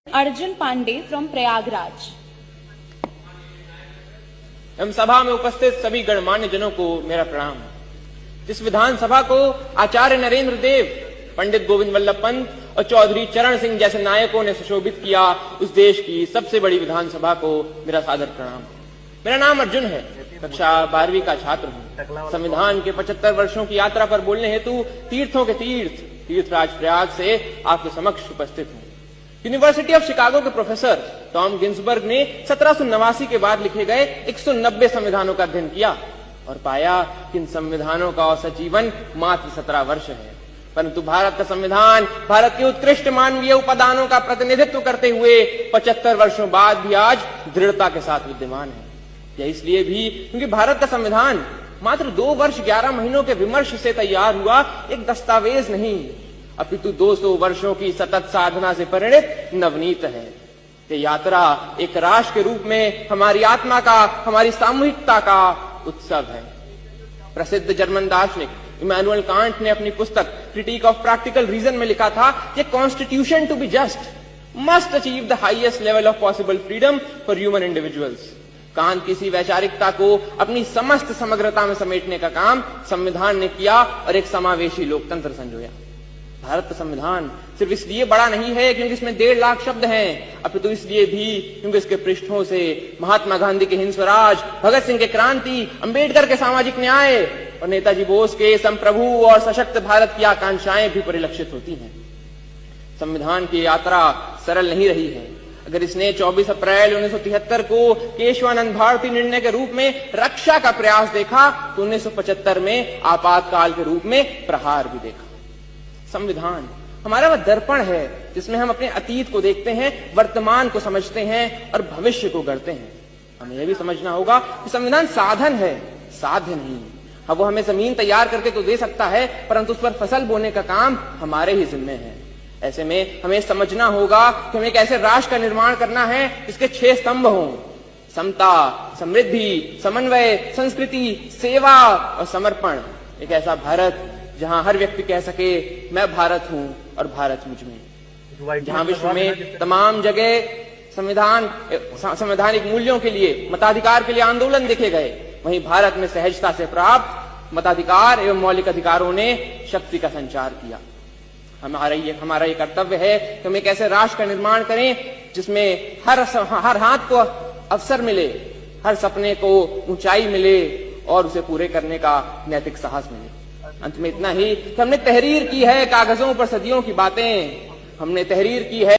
Arjun Pandey from Prayagraj. एवं सभा में उपस्थित सभी गणमान्य जनों को मेरा प्रणाम। जिस विधानसभा को आचार्य नरेंद्र देव, पंडित गोविंद वल्लभ पंत और चौधरी चरण सिंह जैसे नायकों ने सुशोभित किया, उस देश की सबसे बड़ी विधानसभा को मेरा सादर प्रणाम। मेरा नाम अर्जुन है, कक्षा 12वीं का छात्र हूँ। संविधान के 75 वर्षों की यात्रा पर बोलने हेतु तीर्थों के तीर्थराज प्रयाग से आपके समक्ष उपस्थित हूँ। यूनिवर्सिटी ऑफ शिकागो के प्रोफेसर टॉम गिन्सबर्ग ने 1789 के बाद लिखे गए 190 संविधानों का अध्ययन किया और पाया कि इन संविधानों का औसत जीवन मात्र 17 वर्ष है। परंतु भारत का संविधान भारत के उत्कृष्ट मानवीय उपादानों का प्रतिनिधित्व करते हुए 75 वर्षों बाद भी आज दृढ़ता के साथ विद्यमान है। यह इसलिए भी क्योंकि भारत का संविधान मात्र 2 वर्ष 11 महीनों के विमर्श से तैयार हुआ एक दस्तावेज नहीं, अपितु 200 वर्षों की सतत साधना से परिणित नवनीत है। ये यात्रा एक राष्ट्र के रूप में हमारी आत्मा का, हमारी सामूहिकता का उत्सव है। प्रसिद्ध जर्मन दार्शनिक इमैनुअल कांट ने अपनी पुस्तक क्रिटिक ऑफ प्रैक्टिकल रीजन में लिखा था कि constitution to be just must achieve the highest level of possible freedom for human individuals. Kant किसी वैचारिकता को अपनी समस्त समग्रता में समेटने का काम संविधान ने किया और एक समावेशी लोकतंत्र संजोया। भारत का संविधान सिर्फ इसलिए बड़ा नहीं है क्योंकि इसमें 1.5 लाख शब्द हैं, अपितु इसलिए भी क्योंकि इसके पृष्ठों से महात्मा गांधी के हिंद स्वराज, भगत सिंह के क्रांति, अंबेडकर के सामाजिक न्याय और नेताजी बोस के संप्रभु और सशक्त भारत की आकांक्षाएं भी परिलक्षित होती हैं। संविधान की यात्रा सरल नहीं रही है। अगर इसने 24 अप्रैल 1973 को केशवानंद भारती निर्णय के रूप में रक्षा का प्रयास देखा तो 1975 में आपातकाल के रूप में प्रहार भी देखा। संविधान हमारा वह दर्पण है जिसमें हम अपने अतीत को देखते हैं, वर्तमान को समझते हैं और भविष्य को गढ़ते हैं। हमें यह भी समझना होगा कि संविधान साधन है, साध्य नहीं। हाँ, वो हमें जमीन तैयार करके तो दे सकता है, परंतु उस पर फसल बोने का काम हमारे ही जिम्मे है। ऐसे में हमें समझना होगा कि हमें एक ऐसे राष्ट्र का निर्माण करना है जिसके 6 स्तंभ हों: समता, समृद्धि, समन्वय, संस्कृति, सेवा और समर्पण। एक ऐसा भारत जहां हर व्यक्ति कह सके मैं भारत हूं और भारत मुझ में। जहां विश्व में तमाम जगह संवैधानिक मूल्यों के लिए, मताधिकार के लिए आंदोलन देखे गए, वहीं भारत में सहजता से प्राप्त मताधिकार एवं मौलिक अधिकारों ने शक्ति का संचार किया। हमारा ये कर्तव्य है कि हम एक ऐसे राष्ट्र का निर्माण करें जिसमें हर हाथ को अवसर मिले, हर सपने को ऊंचाई मिले और उसे पूरे करने का नैतिक साहस मिले। अंत में इतना ही कि हमने तहरीर की है कागजों पर सदियों की बातें, हमने तहरीर की है